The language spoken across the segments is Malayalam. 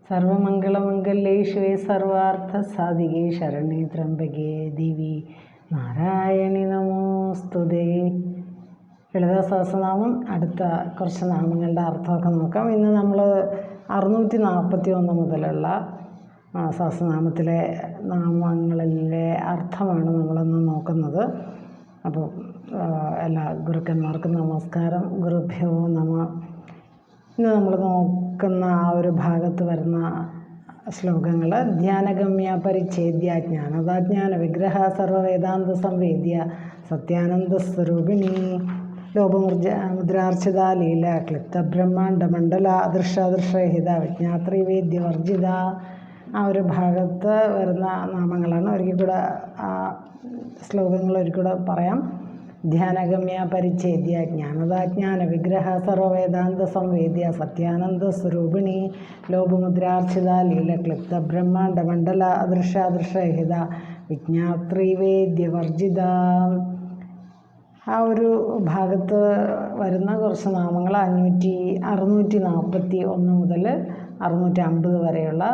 സർവമംഗളമംഗല്യേ ശിവേ സർവാർത്ഥസാധികേ ശരണ്യേ ത്രംബകേ ദേവി നാരായണി നമോസ്തുതേ. ലളിതാ സഹസ്രനാമം അടുത്ത കുറച്ച് നാമങ്ങളുടെ അർത്ഥമൊക്കെ നോക്കാം. ഇന്ന് നമ്മൾ 641 മുതലുള്ള സഹസ്രനാമത്തിലെ നാമങ്ങളിലെ അർത്ഥമാണ് നമ്മളിന്ന് നോക്കുന്നത്. അപ്പോൾ എല്ലാ ഗുരുക്കന്മാർക്കും നമസ്കാരം. ഗുരുഭ്യോ നമ. ഇന്ന് നമ്മൾ നോക്കുന്ന ആ ഒരു ഭാഗത്ത് വരുന്ന ശ്ലോകങ്ങൾ: ധ്യാനഗമ്യ പരിച്ഛേദ്യ ജ്ഞാനദാജ്ഞാന വിഗ്രഹ സർവവേദാന്ത സംവേദ്യ സത്യാനന്ദ സ്വരൂപിണി ലോപമുദ്രാർച്ചിത ലീല ക്ലിപ്ത ബ്രഹ്മാണ്ഡമണ്ഡല അദൃശ്യാദൃശ്യഹിത വിജ്ഞാത്രിവേദ്യവർജിത. ആ ഒരു ഭാഗത്ത് വരുന്ന നാമങ്ങളാണ്. ഒരിക്കൽ കൂടെ ആ ശ്ലോകങ്ങൾ ഒരിക്കൽ കൂടെ പറയാം. ധ്യാനഗമ്യ പരിച്ഛേദ്യ ജ്ഞാനദാജ്ഞാന വിഗ്രഹ സർവവേദാന്ത സംവേദ്യ സത്യാനന്ദ സ്വരൂപിണി ലോപമുദ്രാർച്ചിത ലീല ക്ലിപ്ത ബ്രഹ്മാണ്ഡമണ്ഡല അദൃശ്യാദൃശ്യഹിത വിജ്ഞാത്രിവേദ്യവർജിത. ആ ഒരു ഭാഗത്ത് വരുന്ന കുറച്ച് നാമങ്ങൾ 641 മുതൽ 650 വരെയുള്ള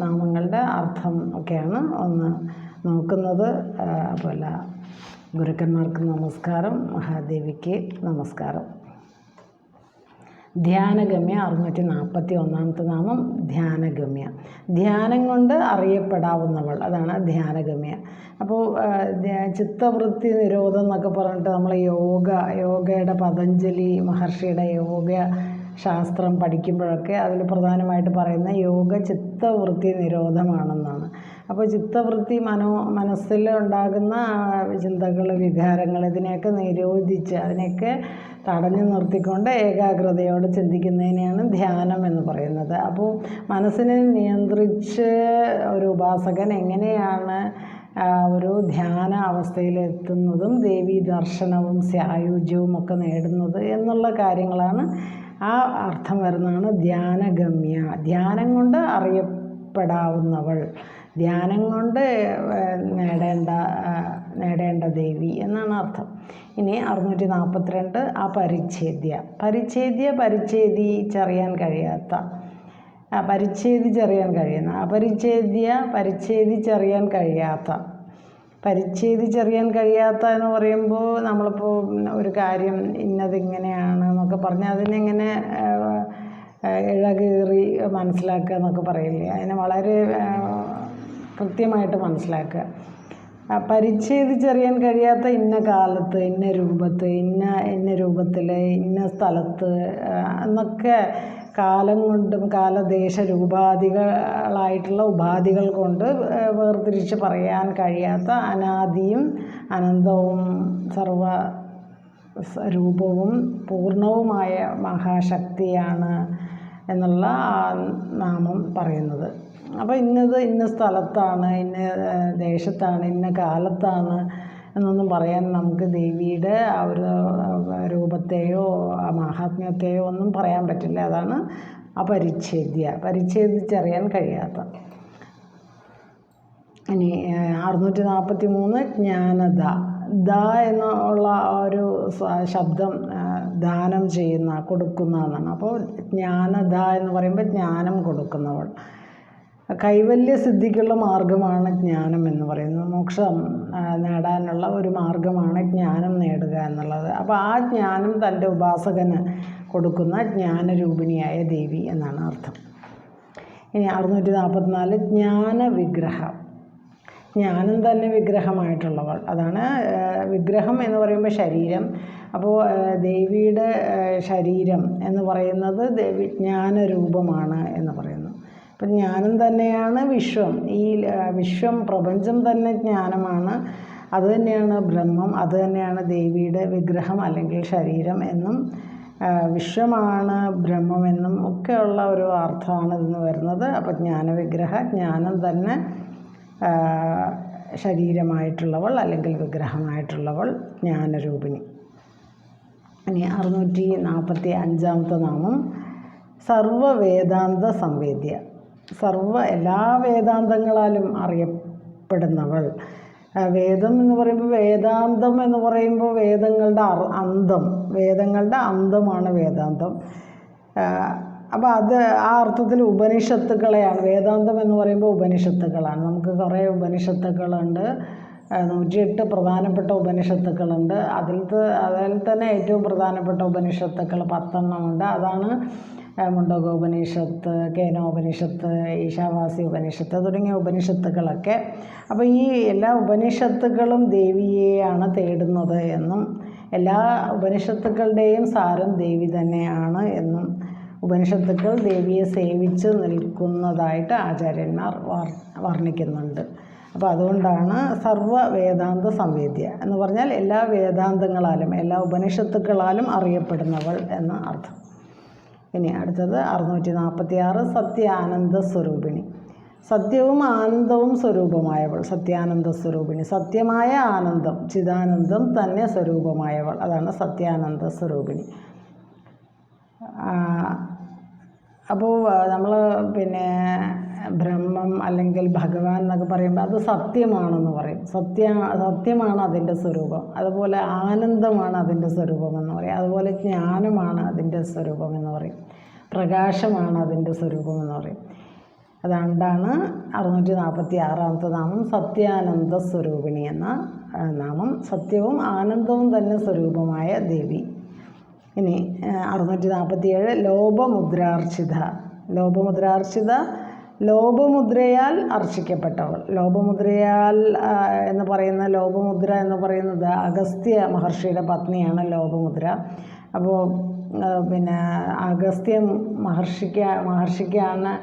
നാമങ്ങളുടെ അർത്ഥം ഒക്കെയാണ് ഒന്ന് നോക്കുന്നത്. അപ്പോൾ എല്ലാ ഗുരുക്കന്മാർക്ക് നമസ്കാരം, മഹാദേവിക്ക് നമസ്കാരം. ധ്യാനഗമ്യ 641 നാമം ധ്യാനഗമ്യ. ധ്യാനം കൊണ്ട് അറിയപ്പെടാവുന്നവൾ, അതാണ് ധ്യാനഗമ്യ. അപ്പോൾ ചിത്തവൃത്തി നിരോധം എന്നൊക്കെ പറഞ്ഞിട്ട് നമ്മൾ യോഗയുടെ പതഞ്ജലി മഹർഷിയുടെ യോഗ ശാസ്ത്രം പഠിക്കുമ്പോഴൊക്കെ അതിൽ പ്രധാനമായിട്ട് പറയുന്ന യോഗ ചിത്തവൃത്തി നിരോധമാണെന്നാണ്. അപ്പോൾ ചിത്തവൃത്തി മനസ്സിൽ ഉണ്ടാകുന്ന ചിന്തകൾ, വികാരങ്ങൾ, ഇതിനെയൊക്കെ നിരോധിച്ച് അതിനെയൊക്കെ തടഞ്ഞു നിർത്തിക്കൊണ്ട് ഏകാഗ്രതയോടെ ചിന്തിക്കുന്നതിനെയാണ് ധ്യാനം എന്ന് പറയുന്നത്. അപ്പോൾ മനസ്സിനെ നിയന്ത്രിച്ച് ഒരു ഉപാസകൻ എങ്ങനെയാണ് ഒരു ധ്യാന അവസ്ഥയിലെത്തുന്നതും ദേവീ ദർശനവും സായുജ്യവും ഒക്കെ നേടുന്നത് എന്നുള്ള കാര്യങ്ങളാണ് ആ അർത്ഥം വരുന്നതാണ് ധ്യാനഗമ്യ. ധ്യാനം കൊണ്ട് അറിയപ്പെടാവുന്നവൾ, ധ്യാനം കൊണ്ട് നേടേണ്ട ദേവി എന്നാണ് അർത്ഥം. ഇനി 642 പരിച്ഛേദ്യ. പരിച്ഛേദിച്ചറിയാൻ കഴിയുന്ന, പരിച്ഛേദിച്ചറിയാൻ കഴിയാത്ത എന്ന് പറയുമ്പോൾ നമ്മളിപ്പോൾ ഒരു കാര്യം ഇന്നതിങ്ങനെയാണ് എന്നൊക്കെ പറഞ്ഞ് അതിനെങ്ങനെ ഇഴകീറി മനസ്സിലാക്കുക എന്നൊക്കെ പറയില്ലേ, അതിനെ വളരെ കൃത്യമായിട്ട് മനസ്സിലാക്കുക. പരിച്ഛേദിച്ചറിയാൻ കഴിയാത്ത ഇന്ന കാലത്ത്, ഇന്ന രൂപത്ത്, ഇന്ന രൂപത്തിൽ, ഇന്ന സ്ഥലത്ത് എന്നൊക്കെ കാലം കൊണ്ടും കാലദേശ രൂപാധികളായിട്ടുള്ള ഉപാധികൾ കൊണ്ട് വേർതിരിച്ച് പറയാൻ കഴിയാത്ത അനാദിയും അനന്തവും സർവ രൂപവും പൂർണ്ണവുമായ മഹാശക്തിയാണ് എന്നുള്ള ആ നാമം പറയുന്നത്. അപ്പോൾ ഇന്ന സ്ഥലത്താണ്, ഇന്ന ദേശത്താണ്, ഇന്ന കാലത്താണ് എന്നൊന്നും പറയാൻ നമുക്ക് ദേവിയുടെ ആ ഒരു രൂപത്തെയോ ആ മഹാത്മ്യത്തെയോ ഒന്നും പറയാൻ പറ്റില്ല. അതാണ് പരിച്ഛേദിച്ചറിയാൻ കഴിയാത്ത. ഇനി 643 ജ്ഞാനദ. ദ എന്നുള്ള ഒരു ശബ്ദം ദാനം ചെയ്യുന്ന, കൊടുക്കുന്ന എന്നാണ്. അപ്പോൾ ജ്ഞാനദ എന്ന് പറയുമ്പോൾ ജ്ഞാനം കൊടുക്കുന്നവൾ. കൈവല്യ സിദ്ധിക്കുള്ള മാർഗമാണ് ജ്ഞാനം എന്ന് പറയുന്നത്. മോക്ഷം നേടാനുള്ള ഒരു മാർഗമാണ് ജ്ഞാനം നേടുക എന്നുള്ളത്. അപ്പോൾ ആ ജ്ഞാനം തൻ്റെ ഉപാസകന് കൊടുക്കുന്ന ജ്ഞാനരൂപിണിയായ ദേവി എന്നാണ് അർത്ഥം. ഇനി 644 ജ്ഞാനവിഗ്രഹം. ജ്ഞാനം തന്നെ വിഗ്രഹമായിട്ടുള്ളവൾ, അതാണ് വിഗ്രഹം എന്ന് പറയുമ്പോൾ ശരീരം. അപ്പോൾ ദേവിയുടെ ശരീരം എന്ന് പറയുന്നത് ജ്ഞാനരൂപമാണ് എന്ന് പറയുന്നു. അപ്പം ജ്ഞാനം തന്നെയാണ് വിശ്വം. ഈ വിശ്വം, പ്രപഞ്ചം തന്നെ ജ്ഞാനമാണ്. അതുതന്നെയാണ് ബ്രഹ്മം, അതുതന്നെയാണ് ദേവിയുടെ വിഗ്രഹം അല്ലെങ്കിൽ ശരീരം എന്നും വിശ്വമാണ് ബ്രഹ്മമെന്നും ഒക്കെയുള്ള ഒരു അർത്ഥമാണ് ഇതിന് വരുന്നത്. അപ്പോൾ ജ്ഞാനവിഗ്രഹ, ജ്ഞാനം തന്നെ ശരീരമായിട്ടുള്ളവൾ അല്ലെങ്കിൽ വിഗ്രഹമായിട്ടുള്ളവൾ, ജ്ഞാനരൂപിണി. ഇനി 645 നാമം സർവവേദാന്ത സംവേദ്യ. എല്ലാ വേദാന്തങ്ങളാലും അറിയപ്പെടുന്നവൾ. വേദം എന്ന് പറയുമ്പോൾ, വേദാന്തം എന്ന് പറയുമ്പോൾ വേദങ്ങളുടെ അന്തമാണ് വേദാന്തം. അപ്പോൾ അത് ആ അർത്ഥത്തിൽ ഉപനിഷത്തുക്കളെയാണ്. വേദാന്തം എന്ന് പറയുമ്പോൾ ഉപനിഷത്തുക്കളാണ്. നമുക്ക് കുറേ ഉപനിഷത്തുക്കളുണ്ട്, 108 പ്രധാനപ്പെട്ട ഉപനിഷത്തുക്കളുണ്ട്. അതിൽ തന്നെ ഏറ്റവും പ്രധാനപ്പെട്ട ഉപനിഷത്തുക്കൾ 10 ഉണ്ട്. അതാണ് മുണ്ടകോപനിഷത്ത്, കേനോപനിഷത്ത്, ഈശാവാസി ഉപനിഷത്ത് തുടങ്ങിയ ഉപനിഷത്തുക്കളൊക്കെ. അപ്പോൾ ഈ എല്ലാ ഉപനിഷത്തുക്കളും ദേവിയെയാണ് തേടുന്നത് എന്നും എല്ലാ ഉപനിഷത്തുക്കളുടെയും സാരം ദേവി തന്നെയാണ് എന്നും ഉപനിഷത്തുക്കൾ ദേവിയെ സേവിച്ച് നിൽക്കുന്നതായിട്ട് ആചാര്യന്മാർ വർണ്ണിക്കുന്നുണ്ട്. അപ്പോൾ അതുകൊണ്ടാണ് സർവ്വ വേദാന്ത സംവേദ്യ എന്ന് പറഞ്ഞാൽ എല്ലാ വേദാന്തങ്ങളാലും എല്ലാ ഉപനിഷത്തുക്കളാലും അറിയപ്പെടുന്നവൾ എന്ന് അർത്ഥം. ഇനി അടുത്തത് 646 സത്യാനന്ദ സ്വരൂപിണി. സത്യവും ആനന്ദവും സ്വരൂപമായവൾ, സത്യാനന്ദ സ്വരൂപിണി. സത്യമായ ആനന്ദം, ചിദാനന്ദം തന്നെ സ്വരൂപമായവൾ, അതാണ് സത്യാനന്ദ സ്വരൂപിണി. അപ്പോൾ നമ്മൾ ബ്രഹ്മം അല്ലെങ്കിൽ ഭഗവാൻ എന്നൊക്കെ പറയുമ്പോൾ അത് സത്യമാണെന്ന് പറയും. സത്യമാണ് അതിൻ്റെ സ്വരൂപം. അതുപോലെ ആനന്ദമാണ് അതിൻ്റെ സ്വരൂപം എന്ന് പറയും. അതുപോലെ ജ്ഞാനമാണ് അതിൻ്റെ സ്വരൂപം എന്ന് പറയും. പ്രകാശമാണ് അതിൻ്റെ സ്വരൂപം എന്ന് പറയും. അതുകൊണ്ടാണ് 646 നാമം സത്യാനന്ദ സ്വരൂപിണി എന്ന നാമം. സത്യവും ആനന്ദവും തന്നെ സ്വരൂപമായ ദേവി. ഇനി 647 ലോപമുദ്രാർച്ചിത. ലോപമുദ്രാർച്ചിത, ലോപമുദ്രയാൽ അർച്ചിക്കപ്പെട്ടവൾ. ലോപമുദ്രയാൽ എന്ന് പറയുന്ന ലോപമുദ്ര എന്ന് പറയുന്നത് അഗസ്ത്യ മഹർഷിയുടെ പത്നിയാണ് ലോപമുദ്ര. അപ്പോൾ അഗസ്ത്യ മഹർഷിക്കാണ്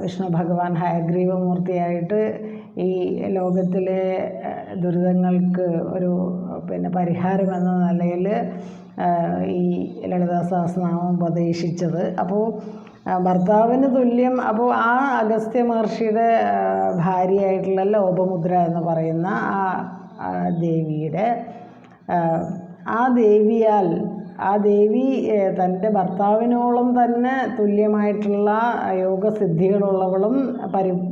വിഷ്ണു ഭഗവാൻ ഹയഗ്രീവമൂർത്തിയായിട്ട് ഈ ലോകത്തിലെ ദുരിതങ്ങൾക്ക് ഒരു പരിഹാരം എന്ന നിലയിൽ ഈ ലളിതാ സഹസ്രനാമം ഉപദേശിച്ചത്. അപ്പോൾ ഭർത്താവിന് തുല്യം. അപ്പോൾ ആ അഗസ്ത്യ മഹർഷിയുടെ ഭാര്യയായിട്ടുള്ള ലോപമുദ്ര എന്ന് പറയുന്ന ആ ദേവിയുടെ ആ ദേവി തൻ്റെ ഭർത്താവിനോളം തന്നെ തുല്യമായിട്ടുള്ള യോഗസിദ്ധികളുള്ളവളും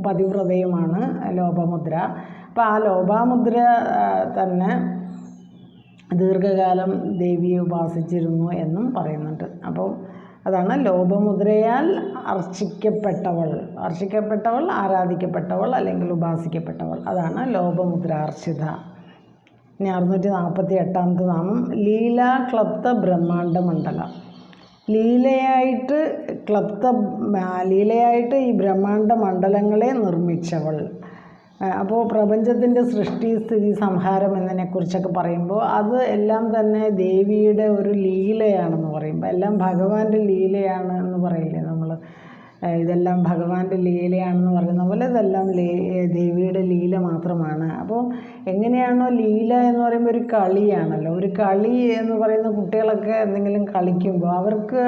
പതിവ്രതയുമാണ് ലോപമുദ്ര. അപ്പോൾ ആ ലോപാമുദ്ര തന്നെ ദീർഘകാലം ദേവിയെ ഉപാസിച്ചിരുന്നു എന്നും പറയുന്നുണ്ട്. അപ്പോൾ അതാണ് ലോപമുദ്രയാൽ അർച്ചിക്കപ്പെട്ടവൾ, ആരാധിക്കപ്പെട്ടവൾ അല്ലെങ്കിൽ ഉപാസിക്കപ്പെട്ടവൾ. അതാണ് ലോപമുദ്രാർച്ചിത. ഇനി 648 നാമം ലീലാക്ലപ്ത ബ്രഹ്മാണ്ഡ മണ്ഡല. ലീലയായിട്ട് ഈ ബ്രഹ്മാണ്ഡ മണ്ഡലങ്ങളെ നിർമ്മിച്ചവൾ. അപ്പോൾ പ്രപഞ്ചത്തിൻ്റെ സൃഷ്ടി, സ്ഥിതി, സംഹാരം എന്നതിനെക്കുറിച്ചൊക്കെ പറയുമ്പോൾ അത് എല്ലാം തന്നെ ദേവിയുടെ ഒരു ലീലയാണെന്ന് പറയുമ്പോൾ, എല്ലാം ഭഗവാന്റെ ലീലയാണ് എന്ന് പറയില്ലേ നമ്മൾ. ഇതെല്ലാം ഭഗവാന്റെ ലീലയാണെന്ന് പറയുന്ന പോലെ ഇതെല്ലാം ദേവിയുടെ ലീല മാത്രമാണ്. അപ്പോൾ എങ്ങനെയാണോ ലീല എന്ന് പറയുമ്പോൾ ഒരു കളിയാണല്ലോ. ഒരു കളി എന്ന് പറയുന്ന കുട്ടികളൊക്കെ എന്തെങ്കിലും കളിക്കുമ്പോൾ അവർക്ക്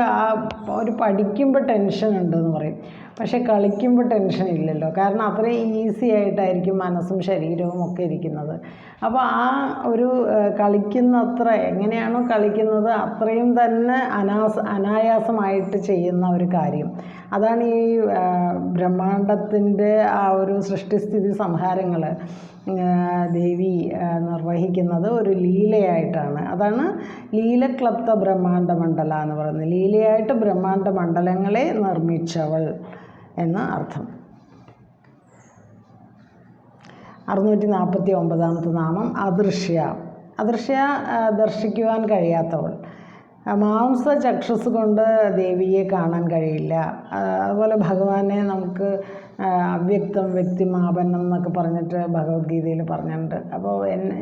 ഒരു പഠിക്കുമ്പോൾ ടെൻഷൻ ഉണ്ടെന്ന് പറയും, പക്ഷെ കളിക്കുമ്പോൾ ടെൻഷൻ ഇല്ലല്ലോ. കാരണം അത്രയും ഈസി ആയിട്ടായിരിക്കും മനസ്സും ശരീരവും ഒക്കെ ഇരിക്കുന്നത്. അപ്പോൾ ആ ഒരു കളിക്കുന്നത്ര എങ്ങനെയാണോ കളിക്കുന്നത് അത്രയും തന്നെ അനായാസമായിട്ട് ചെയ്യുന്ന ഒരു കാര്യം. അതാണ് ഈ ബ്രഹ്മാണ്ടത്തിൻ്റെ ആ ഒരു സൃഷ്ടിസ്ഥിതി സംഹാരങ്ങൾ ദേവി നിർവഹിക്കുന്നത് ഒരു ലീലയായിട്ടാണ്. അതാണ് ലീലക്ലപ്ത ബ്രഹ്മാണ്ഡ മണ്ഡല എന്ന് പറയുന്നത്. ലീലയായിട്ട് ബ്രഹ്മാണ്ഡ മണ്ഡലങ്ങളെ നിർമ്മിച്ചവൾ എന്ന് അർത്ഥം. 649 നാമം അദൃശ്യ. ദർശിക്കുവാൻ കഴിയാത്തവൾ. മാംസചക്ഷുസ് കൊണ്ട് ദേവിയെ കാണാൻ കഴിയില്ല. അതുപോലെ ഭഗവാനെ നമുക്ക് അവ്യക്തം, വ്യക്തിമാപന്നം എന്നൊക്കെ പറഞ്ഞിട്ട് ഭഗവത്ഗീതയിൽ പറഞ്ഞിട്ടുണ്ട്. അപ്പോൾ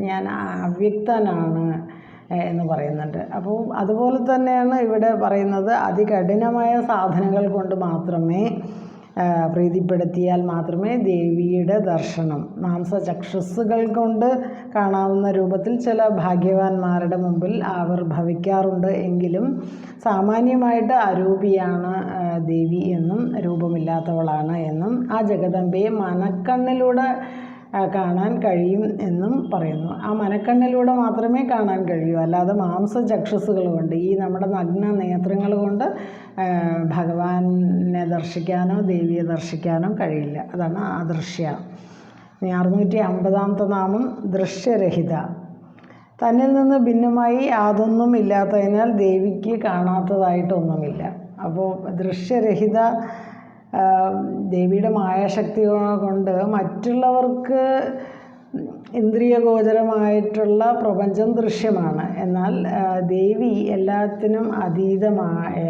ഞാൻ അവ്യക്തനാണ് എന്ന് പറയുന്നുണ്ട്. അപ്പോൾ അതുപോലെ തന്നെയാണ് ഇവിടെ പറയുന്നത്. അതികഠിനമായ സാധനങ്ങൾ കൊണ്ട് മാത്രമേ പ്രീതിപ്പെടുത്തിയാൽ മാത്രമേ ദേവിയുടെ ദർശനം മാംസചക്ഷുസ്സുകൾ കൊണ്ട് കാണാവുന്ന രൂപത്തിൽ ചില ഭാഗ്യവാന്മാരുടെ മുമ്പിൽ ആവിർഭവിക്കാറുണ്ട്. എങ്കിലും സാമാന്യമായിട്ട് അരൂപിയാണ് ദേവി എന്നും രൂപമില്ലാത്തവളാണ് എന്നും ആ ജഗദംബയെ മനക്കണ്ണിലൂടെ കാണാൻ കഴിയും എന്നും പറയുന്നു. ആ മനക്കണ്ണിലൂടെ മാത്രമേ കാണാൻ കഴിയൂ, അല്ലാതെ മാംസചക്ഷുസ്സുകൾ കൊണ്ട്, ഈ നമ്മുടെ നഗ്ന നേത്രങ്ങൾ കൊണ്ട് ഭഗവാനെ ദർശിക്കാനോ ദേവിയെ ദർശിക്കാനോ കഴിയില്ല. അതാണ് അദൃശ്യ. 650 നാമം ദൃശ്യരഹിത. തന്നിൽ നിന്ന് ഭിന്നമായി യാതൊന്നും ഇല്ലാത്തതിനാൽ ദേവിക്ക് കാണാത്തതായിട്ടൊന്നുമില്ല. അപ്പോൾ ദൃശ്യരഹിത ദേവിയുടെ മായാശക്തി കൊണ്ട് മറ്റുള്ളവർക്ക് ഇന്ദ്രിയഗോചരമായിട്ടുള്ള പ്രപഞ്ചം ദൃശ്യമാണ്. എന്നാൽ ദേവി എല്ലാത്തിനും അതീതമായ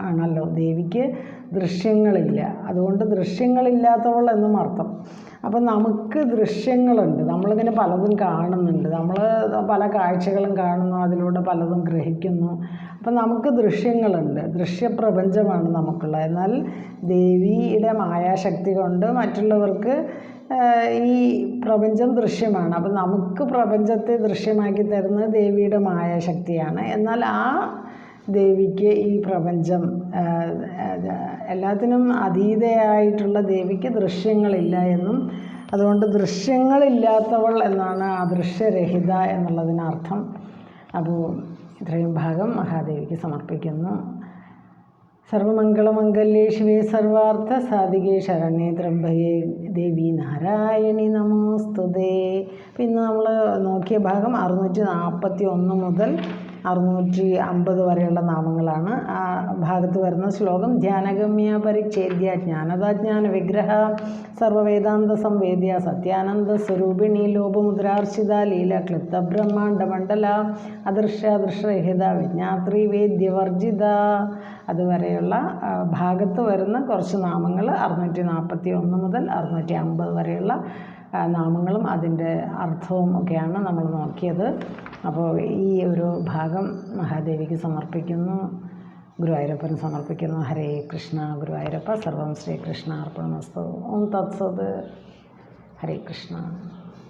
ആണല്ലോ. ദേവിക്ക് ദൃശ്യങ്ങളില്ല. അതുകൊണ്ട് ദൃശ്യങ്ങളില്ലാത്തവൾ എന്നും അർത്ഥം. അപ്പം നമുക്ക് ദൃശ്യങ്ങളുണ്ട്. നമ്മളിങ്ങനെ പലതും കാണുന്നുണ്ട്. നമ്മൾ പല കാഴ്ചകളും കാണുന്നു, അതിലൂടെ പലതും ഗ്രഹിക്കുന്നു. അപ്പം നമുക്ക് ദൃശ്യങ്ങളുണ്ട്. ദൃശ്യപ്രപഞ്ചമാണ് നമുക്കുള്ളത്. എന്നാൽ ദേവിയുടെ മായാശക്തി കൊണ്ട് മറ്റുള്ളവർക്ക് ഈ പ്രപഞ്ചം ദൃശ്യമാണ്. അപ്പം നമുക്ക് പ്രപഞ്ചത്തെ ദൃശ്യമാക്കി തരുന്നത് ദേവിയുടെ മായാശക്തിയാണ്. എന്നാൽ ആ ദേവിക്ക് ഈ പ്രപഞ്ചം എല്ലാത്തിനും അതീതയായിട്ടുള്ള ദേവിക്ക് ദൃശ്യങ്ങളില്ല എന്നും, അതുകൊണ്ട് ദൃശ്യങ്ങളില്ലാത്തവൾ എന്നാണ് അദൃശ്യരഹിത എന്നുള്ളതിനർത്ഥം. അപ്പോൾ ഇത്രയും ഭാഗം മഹാദേവിക്ക് സമർപ്പിക്കുന്നു. സർവമംഗളമംഗല്യേ ശിവേ സർവാർത്ഥ സാധികേ ശരണ്യേ ത്രംബകേ ദേവി നാരായണി നമോസ്തുതേ. അപ്പം ഇന്ന് നമ്മൾ നോക്കിയ ഭാഗം 641 മുതൽ 650 വരെയുള്ള നാമങ്ങളാണ്. ആ ഭാഗത്ത് വരുന്ന ശ്ലോകം: ധ്യാനഗമ്യ പരിച്ഛേദ്യ ജ്ഞാനദാജ്ഞാന വിഗ്രഹ സർവവേദാന്ത സംവേദ്യ സത്യാനന്ദ സ്വരൂപിണി ലോപമുദ്രാർച്ചിത ലീല ക്ലിപ്ത ബ്രഹ്മാണ്ഡമണ്ഡല അദൃശ്യദൃശ്യരഹിത വിജ്ഞാത്രി വേദ്യവർജിത. അതുവരെയുള്ള ഭാഗത്ത് വരുന്ന കുറച്ച് നാമങ്ങൾ 641 മുതൽ 650 വരെയുള്ള നാമങ്ങളും അതിൻ്റെ അർത്ഥവും ഒക്കെയാണ് നമ്മൾ നോക്കിയത്. അപ്പോൾ ഈ ഒരു ഭാഗം മഹാദേവിക്ക് സമർപ്പിക്കുന്നു, ഗുരുവായൂരപ്പന് സമർപ്പിക്കുന്നു. ഹരേ കൃഷ്ണ. ഗുരുവായൂരപ്പ സർവം ശ്രീകൃഷ്ണ അർപ്പണമസ്തു. ഓം തത്സത്. ഹരേ കൃഷ്ണ.